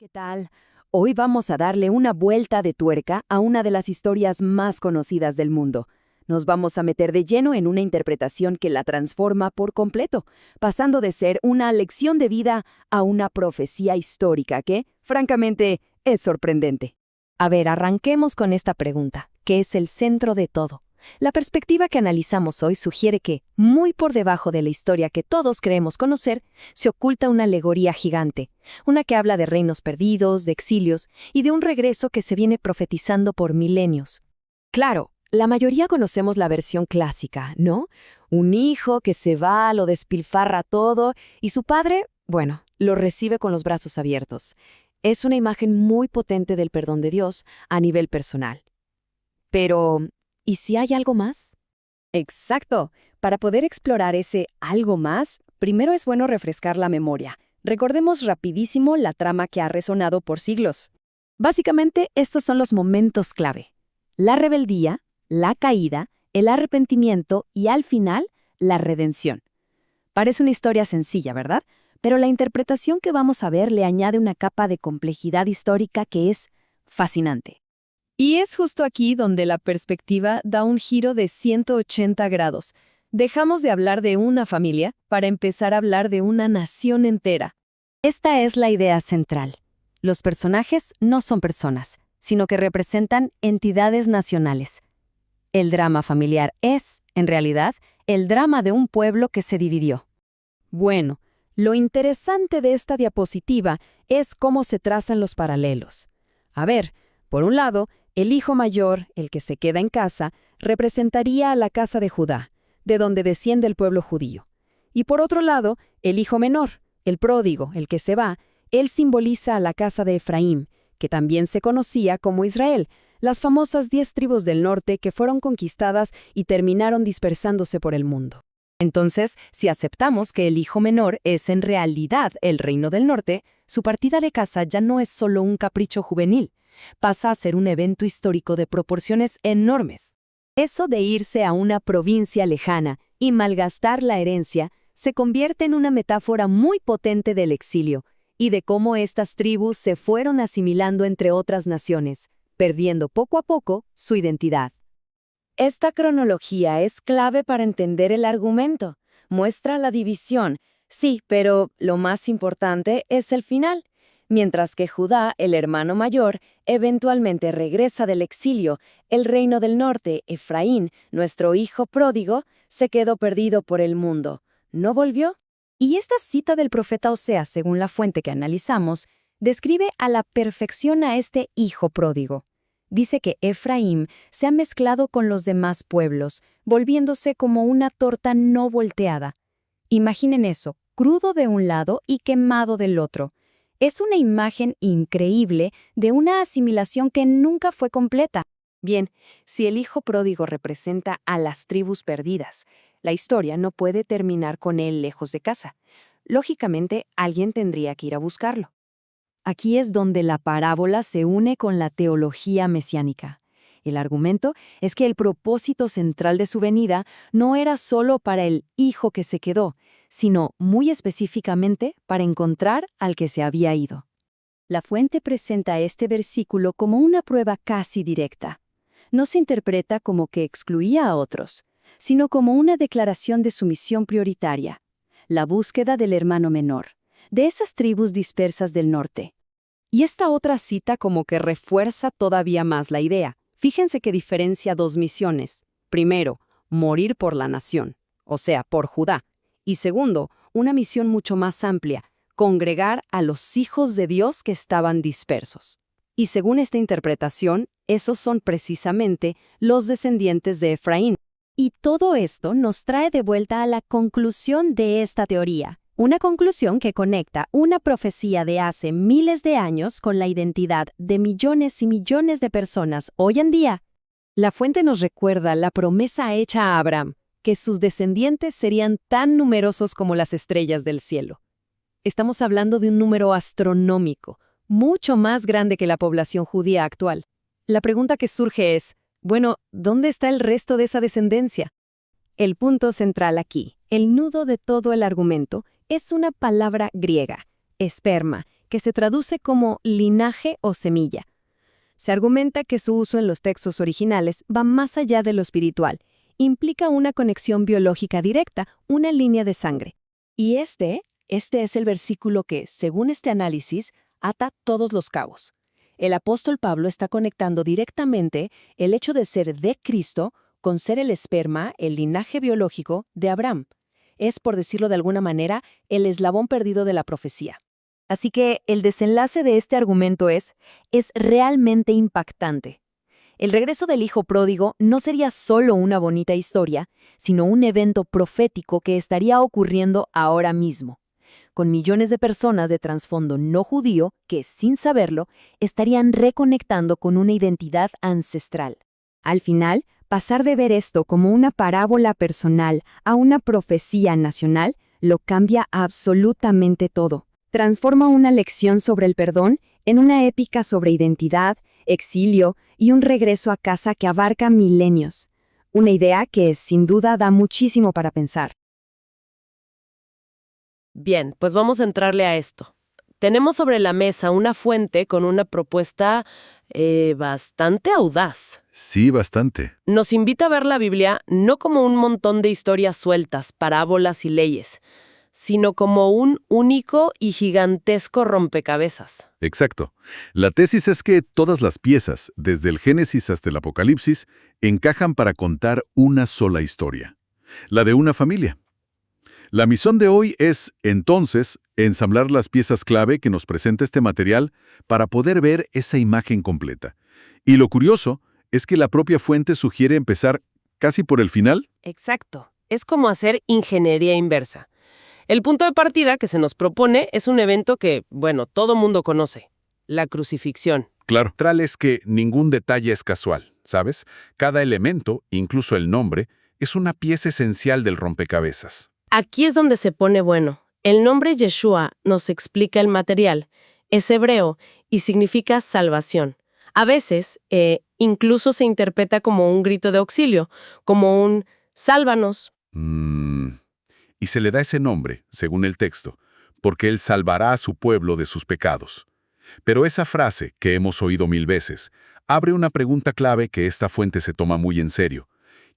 ¿Qué tal? Hoy vamos a darle una vuelta de tuerca a una de las historias más conocidas del mundo. Nos vamos a meter de lleno en una interpretación que la transforma por completo, pasando de ser una lección de vida a una profecía histórica que, francamente, es sorprendente. A ver, arranquemos con esta pregunta, que es el centro de todo. La perspectiva que analizamos hoy sugiere que, muy por debajo de la historia que todos creemos conocer, se oculta una alegoría gigante, una que habla de reinos perdidos, de exilios y de un regreso que se viene profetizando por milenios. Claro, la mayoría conocemos la versión clásica, ¿no? Un hijo que se va, lo despilfarra todo, y su padre, bueno, lo recibe con los brazos abiertos. Es una imagen muy potente del perdón de Dios a nivel personal. Pero, ¿y si hay algo más? Exacto. Para poder explorar ese algo más, primero es bueno refrescar la memoria. Recordemos rapidísimo la trama que ha resonado por siglos. Básicamente, estos son los momentos clave: la rebeldía, la caída, el arrepentimiento y, al final, la redención. Parece una historia sencilla, ¿verdad? Pero la interpretación que vamos a ver le añade una capa de complejidad histórica que es fascinante. Y es justo aquí donde la perspectiva da un giro de 180 grados. Dejamos de hablar de una familia para empezar a hablar de una nación entera. Esta es la idea central. Los personajes no son personas, sino que representan entidades nacionales. El drama familiar es, en realidad, el drama de un pueblo que se dividió. Bueno, lo interesante de esta diapositiva es cómo se trazan los paralelos. A ver, por un lado, el hijo mayor, el que se queda en casa, representaría a la casa de Judá, de donde desciende el pueblo judío. Y por otro lado, el hijo menor, el pródigo, el que se va, él simboliza a la casa de Efraín, que también se conocía como Israel, las famosas 10 tribus del norte que fueron conquistadas y terminaron dispersándose por el mundo. Entonces, si aceptamos que el hijo menor es en realidad el reino del norte, su partida de casa ya no es solo un capricho juvenil, pasa a ser un evento histórico de proporciones enormes. Eso de irse a una provincia lejana y malgastar la herencia se convierte en una metáfora muy potente del exilio y de cómo estas tribus se fueron asimilando entre otras naciones, perdiendo poco a poco su identidad. Esta cronología es clave para entender el argumento. Muestra la división, sí, pero lo más importante es el final. Mientras que Judá, el hermano mayor, eventualmente regresa del exilio, el reino del norte, Efraín, nuestro hijo pródigo, se quedó perdido por el mundo. ¿No volvió? Y esta cita del profeta Oseas, según la fuente que analizamos, describe a la perfección a este hijo pródigo. Dice que Efraín se ha mezclado con los demás pueblos, volviéndose como una torta no volteada. Imaginen eso, crudo de un lado y quemado del otro. Es una imagen increíble de una asimilación que nunca fue completa. Bien, si el hijo pródigo representa a las tribus perdidas, la historia no puede terminar con él lejos de casa. Lógicamente, alguien tendría que ir a buscarlo. Aquí es donde la parábola se une con la teología mesiánica. El argumento es que el propósito central de su venida no era solo para el hijo que se quedó, sino muy específicamente para encontrar al que se había ido. La fuente presenta este versículo como una prueba casi directa. No se interpreta como que excluía a otros, sino como una declaración de su misión prioritaria, la búsqueda del hermano menor, de esas tribus dispersas del norte. Y esta otra cita como que refuerza todavía más la idea. Fíjense que diferencia dos misiones. Primero, morir por la nación, o sea, por Judá. Y segundo, una misión mucho más amplia, congregar a los hijos de Dios que estaban dispersos. Y según esta interpretación, esos son precisamente los descendientes de Efraín. Y todo esto nos trae de vuelta a la conclusión de esta teoría. Una conclusión que conecta una profecía de hace miles de años con la identidad de millones y millones de personas hoy en día. La fuente nos recuerda la promesa hecha a Abraham, que sus descendientes serían tan numerosos como las estrellas del cielo. Estamos hablando de un número astronómico, mucho más grande que la población judía actual. La pregunta que surge es, bueno, ¿dónde está el resto de esa descendencia? El punto central aquí, el nudo de todo el argumento, es una palabra griega, esperma, que se traduce como linaje o semilla. Se argumenta que su uso en los textos originales va más allá de lo espiritual, implica una conexión biológica directa, una línea de sangre. Y este es el versículo que, según este análisis, ata todos los cabos. El apóstol Pablo está conectando directamente el hecho de ser de Cristo con ser el esperma, el linaje biológico de Abraham. Es, por decirlo de alguna manera, el eslabón perdido de la profecía. Así que el desenlace de este argumento es realmente impactante. El regreso del hijo pródigo no sería solo una bonita historia, sino un evento profético que estaría ocurriendo ahora mismo, con millones de personas de trasfondo no judío que, sin saberlo, estarían reconectando con una identidad ancestral. Al final, pasar de ver esto como una parábola personal a una profecía nacional lo cambia absolutamente todo. Transforma una lección sobre el perdón en una épica sobre identidad, exilio y un regreso a casa que abarca milenios. Una idea que, sin duda, da muchísimo para pensar. Bien, pues vamos a entrarle a esto. Tenemos sobre la mesa una fuente con una propuesta bastante audaz. Sí, bastante. Nos invita a ver la Biblia no como un montón de historias sueltas, parábolas y leyes, sino como un único y gigantesco rompecabezas. Exacto. La tesis es que todas las piezas, desde el Génesis hasta el Apocalipsis, encajan para contar una sola historia, la de una familia. La misión de hoy es, entonces, ensamblar las piezas clave que nos presenta este material para poder ver esa imagen completa. Y lo curioso es que la propia fuente sugiere empezar casi por el final. Exacto. Es como hacer ingeniería inversa. El punto de partida que se nos propone es un evento que, bueno, todo mundo conoce, la crucifixión. Claro. Central es que ningún detalle es casual, ¿sabes? Cada elemento, incluso el nombre, es una pieza esencial del rompecabezas. Aquí es donde se pone bueno. El nombre Yeshua nos explica el material. Es hebreo y significa salvación. A veces, incluso se interpreta como un grito de auxilio, como un «sálvanos». Y se le da ese nombre, según el texto, porque Él salvará a su pueblo de sus pecados. Pero esa frase, que hemos oído 1000 veces, abre una pregunta clave que esta fuente se toma muy en serio.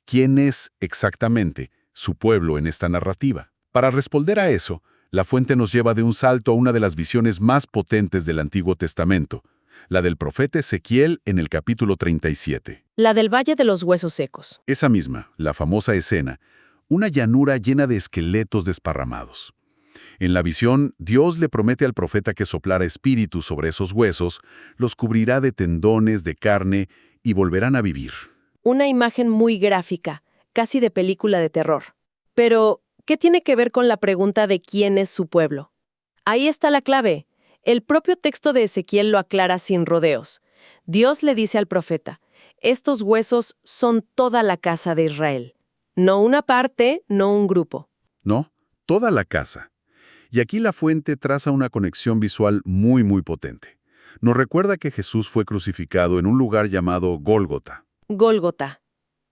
¿Quién es exactamente su pueblo en esta narrativa? Para responder a eso, la fuente nos lleva de un salto a una de las visiones más potentes del Antiguo Testamento, la del profeta Ezequiel en el capítulo 37. La del Valle de los Huesos Secos. Esa misma, la famosa escena, una llanura llena de esqueletos desparramados. En la visión, Dios le promete al profeta que soplara espíritu sobre esos huesos, los cubrirá de tendones, de carne, y volverán a vivir. Una imagen muy gráfica, casi de película de terror. Pero, ¿qué tiene que ver con la pregunta de quién es su pueblo? Ahí está la clave. El propio texto de Ezequiel lo aclara sin rodeos. Dios le dice al profeta, estos huesos son toda la casa de Israel. No una parte, no un grupo. No, toda la casa. Y aquí la fuente traza una conexión visual muy potente. Nos recuerda que Jesús fue crucificado en un lugar llamado Gólgota. Gólgota,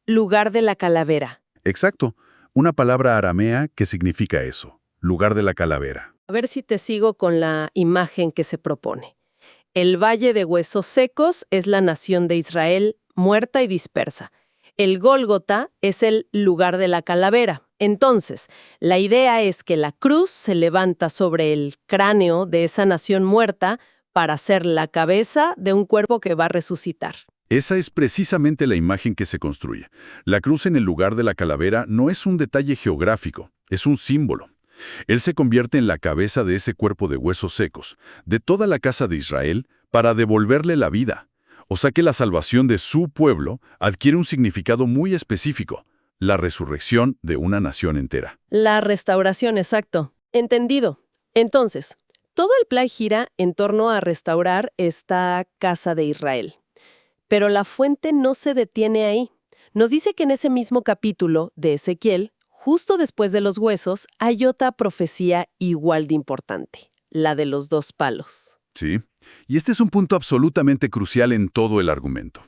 lugar de la calavera. Exacto, una palabra aramea que significa eso, lugar de la calavera. A ver si te sigo con la imagen que se propone. El Valle de Huesos Secos es la nación de Israel muerta y dispersa. El Gólgota es el lugar de la calavera. Entonces, la idea es que la cruz se levanta sobre el cráneo de esa nación muerta para ser la cabeza de un cuerpo que va a resucitar. Esa es precisamente la imagen que se construye. La cruz en el lugar de la calavera no es un detalle geográfico, es un símbolo. Él se convierte en la cabeza de ese cuerpo de huesos secos, de toda la casa de Israel, para devolverle la vida. O sea que la salvación de su pueblo adquiere un significado muy específico, la resurrección de una nación entera. La restauración, exacto. Entendido. Entonces, todo el plan gira en torno a restaurar esta casa de Israel. Pero la fuente no se detiene ahí. Nos dice que en ese mismo capítulo de Ezequiel, justo después de los huesos, hay otra profecía igual de importante, la de los 2 palos. Sí, y este es un punto absolutamente crucial en todo el argumento.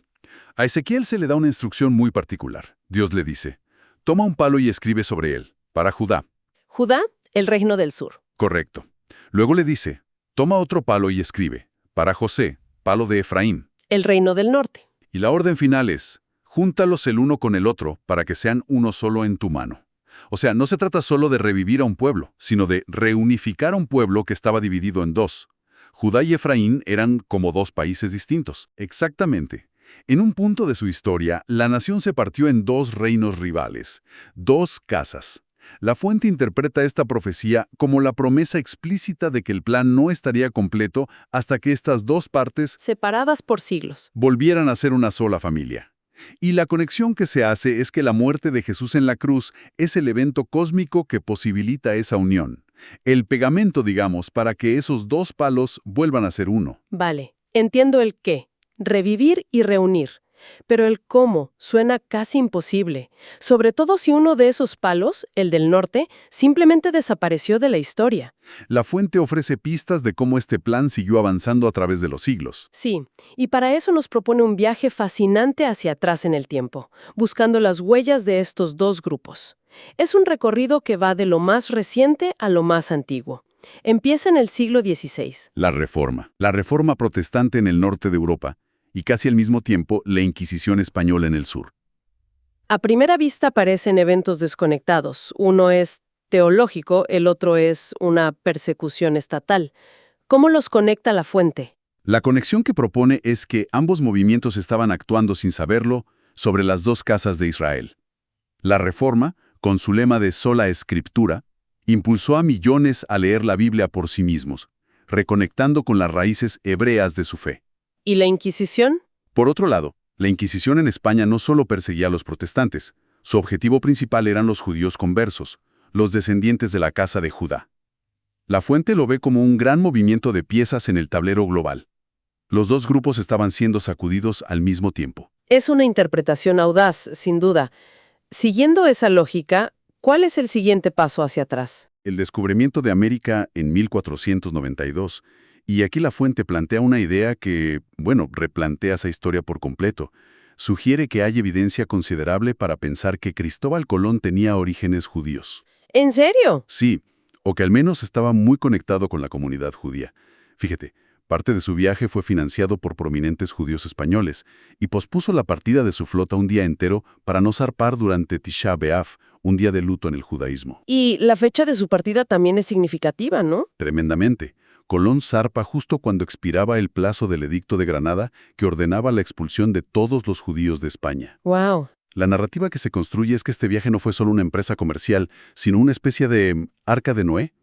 A Ezequiel se le da una instrucción muy particular. Dios le dice, toma un palo y escribe sobre él, para Judá. Judá, el reino del sur. Correcto. Luego le dice, Toma otro palo y escribe, para José, palo de Efraín. El reino del norte. Y la orden final es, júntalos el uno con el otro para que sean uno solo en tu mano. O sea, no se trata solo de revivir a un pueblo, sino de reunificar a un pueblo que estaba dividido en dos. Judá y Efraín eran como dos países distintos. Exactamente. En un punto de su historia, la nación se partió en dos reinos rivales, dos casas. La fuente interpreta esta profecía como la promesa explícita de que el plan no estaría completo hasta que estas dos partes Separadas por siglos. volvieran a ser una sola familia. Y la conexión que se hace es que la muerte de Jesús en la cruz es el evento cósmico que posibilita esa unión. El pegamento, digamos, para que esos dos palos vuelvan a ser uno. Vale, entiendo el qué, revivir y reunir. Pero el cómo suena casi imposible, sobre todo si uno de esos palos, el del norte, simplemente desapareció de la historia. La fuente ofrece pistas de cómo este plan siguió avanzando a través de los siglos. Sí, y para eso nos propone un viaje fascinante hacia atrás en el tiempo, buscando las huellas de estos dos grupos. Es un recorrido que va de lo más reciente a lo más antiguo. Empieza en el siglo XVI. La Reforma protestante en el norte de Europa, y casi al mismo tiempo la Inquisición española en el sur. A primera vista parecen eventos desconectados. Uno es teológico, el otro es una persecución estatal. ¿Cómo los conecta la fuente? La conexión que propone es que ambos movimientos estaban actuando sin saberlo sobre las dos casas de Israel. La Reforma, con su lema de sola escritura, impulsó a millones a leer la Biblia por sí mismos, reconectando con las raíces hebreas de su fe. ¿Y la Inquisición? Por otro lado, la Inquisición en España no solo perseguía a los protestantes, su objetivo principal eran los judíos conversos, los descendientes de la casa de Judá. La fuente lo ve como un gran movimiento de piezas en el tablero global. Los dos grupos estaban siendo sacudidos al mismo tiempo. Es una interpretación audaz, sin duda. Siguiendo esa lógica, ¿cuál es el siguiente paso hacia atrás? El descubrimiento de América en 1492, y aquí la fuente plantea una idea que, replantea esa historia por completo. Sugiere que hay evidencia considerable para pensar que Cristóbal Colón tenía orígenes judíos. ¿En serio? Sí, o que al menos estaba muy conectado con la comunidad judía. Fíjate, parte de su viaje fue financiado por prominentes judíos españoles y pospuso la partida de su flota un día entero para no zarpar durante Tisha B'Av, un día de luto en el judaísmo. Y la fecha de su partida también es significativa, ¿no? Tremendamente. Colón zarpa justo cuando expiraba el plazo del Edicto de Granada que ordenaba la expulsión de todos los judíos de España. ¡Wow! La narrativa que se construye es que este viaje no fue solo una empresa comercial, sino una especie de arca de Noé,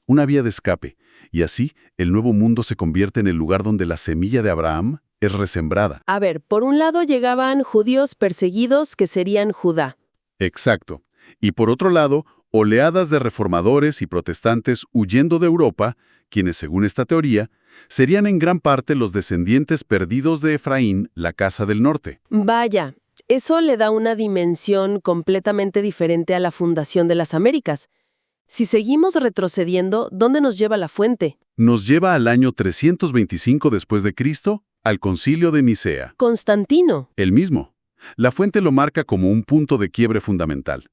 una vía de escape, y así el nuevo mundo se convierte en el lugar donde la semilla de Abraham es resembrada. A ver, por un lado llegaban judíos perseguidos que serían Judá. Exacto. Y por otro lado, oleadas de reformadores y protestantes huyendo de Europa, quienes, según esta teoría, serían en gran parte los descendientes perdidos de Efraín, la casa del norte. Vaya, eso le da una dimensión completamente diferente a la fundación de las Américas. Si seguimos retrocediendo, ¿dónde nos lleva la fuente? Nos lleva al año 325 después de Cristo, al Concilio de Nicea. Constantino. El mismo. La fuente lo marca como un punto de quiebre fundamental.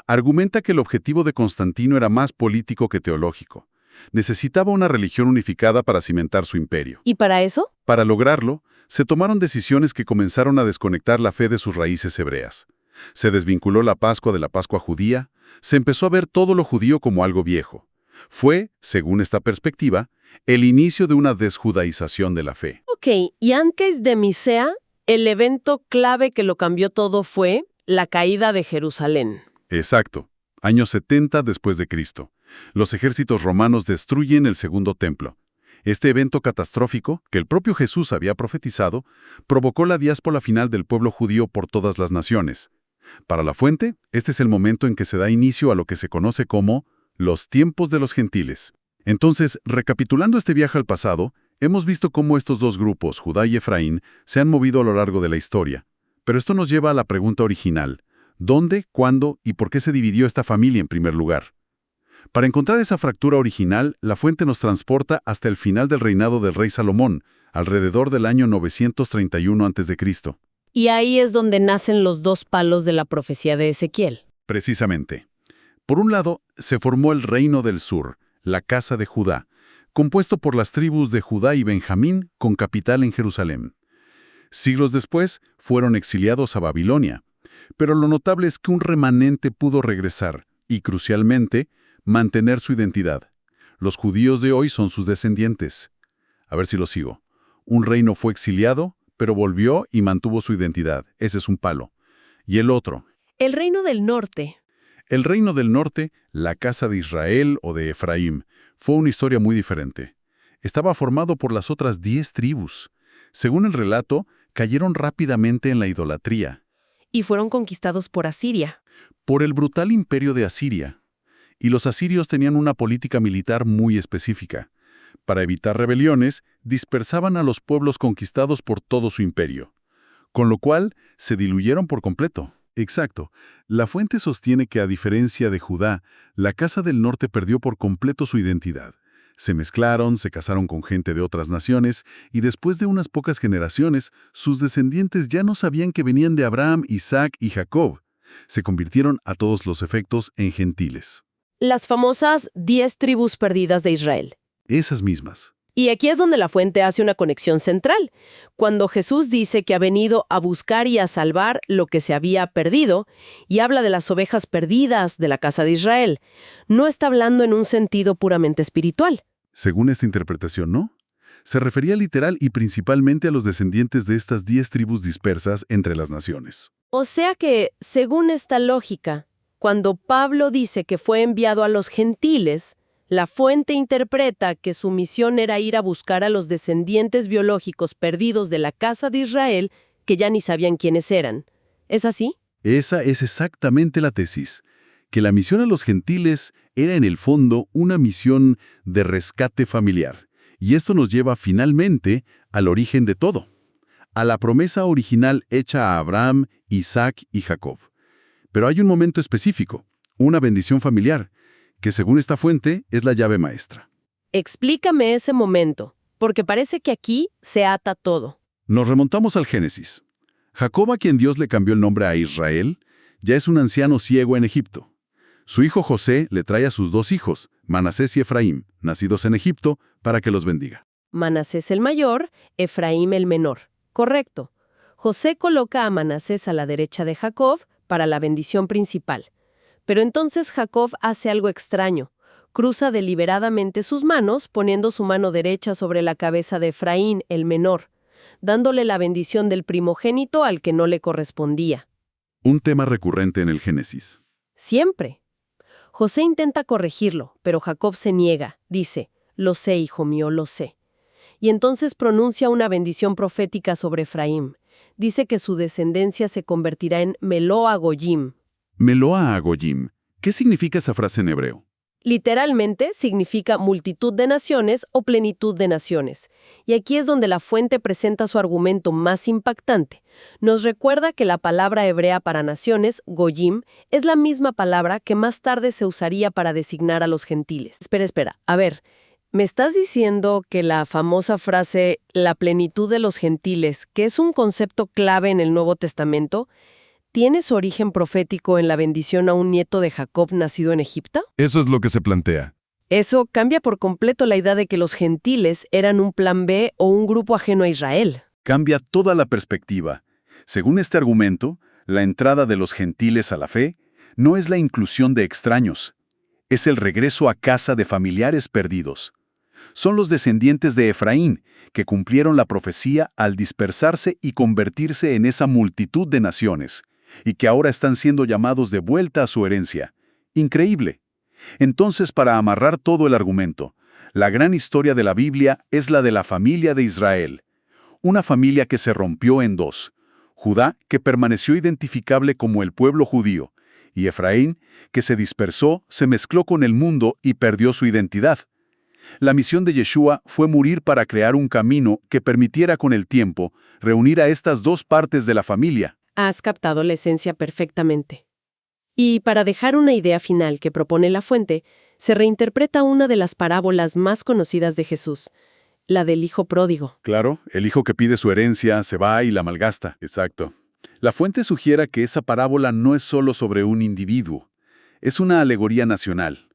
Argumenta que el objetivo de Constantino era más político que teológico. Necesitaba una religión unificada para cimentar su imperio. ¿Y para eso? Para lograrlo, se tomaron decisiones que comenzaron a desconectar la fe de sus raíces hebreas. Se desvinculó la Pascua de la Pascua judía, se empezó a ver todo lo judío como algo viejo. Fue, según esta perspectiva, el inicio de una desjudaización de la fe. Ok, y antes de Nicea, el evento clave que lo cambió todo fue la caída de Jerusalén. Exacto. Año 70 después de Cristo. Los ejércitos romanos destruyen el segundo templo. Este evento catastrófico, que el propio Jesús había profetizado, provocó la diáspora final del pueblo judío por todas las naciones. Para la fuente, este es el momento en que se da inicio a lo que se conoce como los tiempos de los gentiles. Entonces, recapitulando este viaje al pasado, hemos visto cómo estos dos grupos, Judá y Efraín, se han movido a lo largo de la historia. Pero esto nos lleva a la pregunta original: ¿dónde, cuándo y por qué se dividió esta familia en primer lugar? Para encontrar esa fractura original, la fuente nos transporta hasta el final del reinado del rey Salomón, alrededor del año 931 a.C. Y ahí es donde nacen los dos palos de la profecía de Ezequiel. Precisamente. Por un lado, se formó el reino del sur, la casa de Judá, compuesto por las tribus de Judá y Benjamín, con capital en Jerusalén. Siglos después, fueron exiliados a Babilonia, pero lo notable es que un remanente pudo regresar y, crucialmente, mantener su identidad. Los judíos de hoy son sus descendientes. A ver si lo sigo. Un reino fue exiliado, pero volvió y mantuvo su identidad. Ese es un palo. Y el otro. El reino del norte. El reino del norte, la casa de Israel o de Efraín, fue una historia muy diferente. Estaba formado por las otras 10 tribus. Según el relato, cayeron rápidamente en la idolatría. Y fueron conquistados por Asiria. Por el brutal imperio de Asiria. Y los asirios tenían una política militar muy específica. Para evitar rebeliones, dispersaban a los pueblos conquistados por todo su imperio. Con lo cual, se diluyeron por completo. Exacto. La fuente sostiene que, a diferencia de Judá, la Casa del Norte perdió por completo su identidad. Se mezclaron, se casaron con gente de otras naciones, y después de unas pocas generaciones, sus descendientes ya no sabían que venían de Abraham, Isaac y Jacob. Se convirtieron a todos los efectos en gentiles. Las famosas 10 tribus perdidas de Israel. Esas mismas. Y aquí es donde la fuente hace una conexión central. Cuando Jesús dice que ha venido a buscar y a salvar lo que se había perdido, y habla de las ovejas perdidas de la casa de Israel, no está hablando en un sentido puramente espiritual. Según esta interpretación, ¿no? Se refería literal y principalmente a los descendientes de estas 10 tribus dispersas entre las naciones. O sea que, según esta lógica, cuando Pablo dice que fue enviado a los gentiles, la fuente interpreta que su misión era ir a buscar a los descendientes biológicos perdidos de la casa de Israel que ya ni sabían quiénes eran. ¿Es así? Esa es exactamente la tesis, que la misión a los gentiles era en el fondo una misión de rescate familiar. Y esto nos lleva finalmente al origen de todo, a la promesa original hecha a Abraham, Isaac y Jacob. Pero hay un momento específico, una bendición familiar, que según esta fuente es la llave maestra. Explícame ese momento, porque parece que aquí se ata todo. Nos remontamos al Génesis. Jacob, a quien Dios le cambió el nombre a Israel, ya es un anciano ciego en Egipto. Su hijo José le trae a sus 2 hijos, Manasés y Efraín, nacidos en Egipto, para que los bendiga. Manasés el mayor, Efraín el menor. Correcto. José coloca a Manasés a la derecha de Jacob para la bendición principal. Pero entonces Jacob hace algo extraño. Cruza deliberadamente sus manos, poniendo su mano derecha sobre la cabeza de Efraín, el menor, dándole la bendición del primogénito al que no le correspondía. Un tema recurrente en el Génesis. Siempre. José intenta corregirlo, pero Jacob se niega. Dice, «Lo sé, hijo mío, lo sé». Y entonces pronuncia una bendición profética sobre Efraín. Dice que su descendencia se convertirá en Meloa Goyim. Meloa Goyim. ¿Qué significa esa frase en hebreo? Literalmente significa multitud de naciones o plenitud de naciones. Y aquí es donde la fuente presenta su argumento más impactante. Nos recuerda que la palabra hebrea para naciones, Goyim, es la misma palabra que más tarde se usaría para designar a los gentiles. Espera. A ver, ¿me estás diciendo que la famosa frase «la plenitud de los gentiles», que es un concepto clave en el Nuevo Testamento, tiene su origen profético en la bendición a un nieto de Jacob nacido en Egipto? Eso es lo que se plantea. Eso cambia por completo la idea de que los gentiles eran un plan B o un grupo ajeno a Israel. Cambia toda la perspectiva. Según este argumento, la entrada de los gentiles a la fe no es la inclusión de extraños, es el regreso a casa de familiares perdidos. Son los descendientes de Efraín que cumplieron la profecía al dispersarse y convertirse en esa multitud de naciones, y que ahora están siendo llamados de vuelta a su herencia. Increíble. Entonces, para amarrar todo el argumento, la gran historia de la Biblia es la de la familia de Israel. Una familia que se rompió en 2. Judá, que permaneció identificable como el pueblo judío, y Efraín, que se dispersó, se mezcló con el mundo y perdió su identidad. La misión de Yeshua fue morir para crear un camino que permitiera con el tiempo reunir a estas 2 partes de la familia. Has captado la esencia perfectamente. Y para dejar una idea final que propone la fuente, se reinterpreta una de las parábolas más conocidas de Jesús, la del hijo pródigo. Claro, el hijo que pide su herencia se va y la malgasta. Exacto. La fuente sugiere que esa parábola no es solo sobre un individuo, es una alegoría nacional.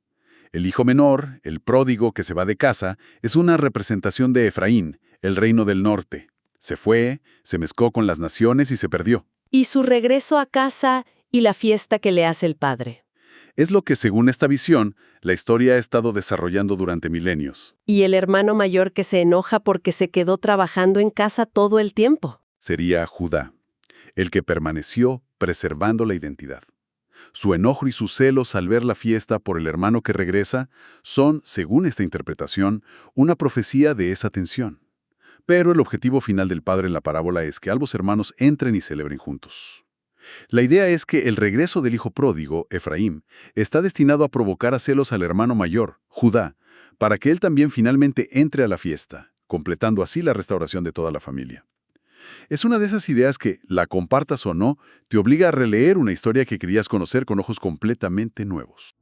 El hijo menor, el pródigo que se va de casa, es una representación de Efraín, el reino del norte. Se fue, se mezcló con las naciones y se perdió. Y su regreso a casa y la fiesta que le hace el padre. Es lo que, según esta visión, la historia ha estado desarrollando durante milenios. Y el hermano mayor que se enoja porque se quedó trabajando en casa todo el tiempo. Sería Judá, el que permaneció preservando la identidad. Su enojo y sus celos al ver la fiesta por el hermano que regresa son, según esta interpretación, una profecía de esa tensión. Pero el objetivo final del padre en la parábola es que ambos hermanos entren y celebren juntos. La idea es que el regreso del hijo pródigo, Efraín, está destinado a provocar a celos al hermano mayor, Judá, para que él también finalmente entre a la fiesta, completando así la restauración de toda la familia. Es una de esas ideas que, la compartas o no, te obliga a releer una historia que querías conocer con ojos completamente nuevos.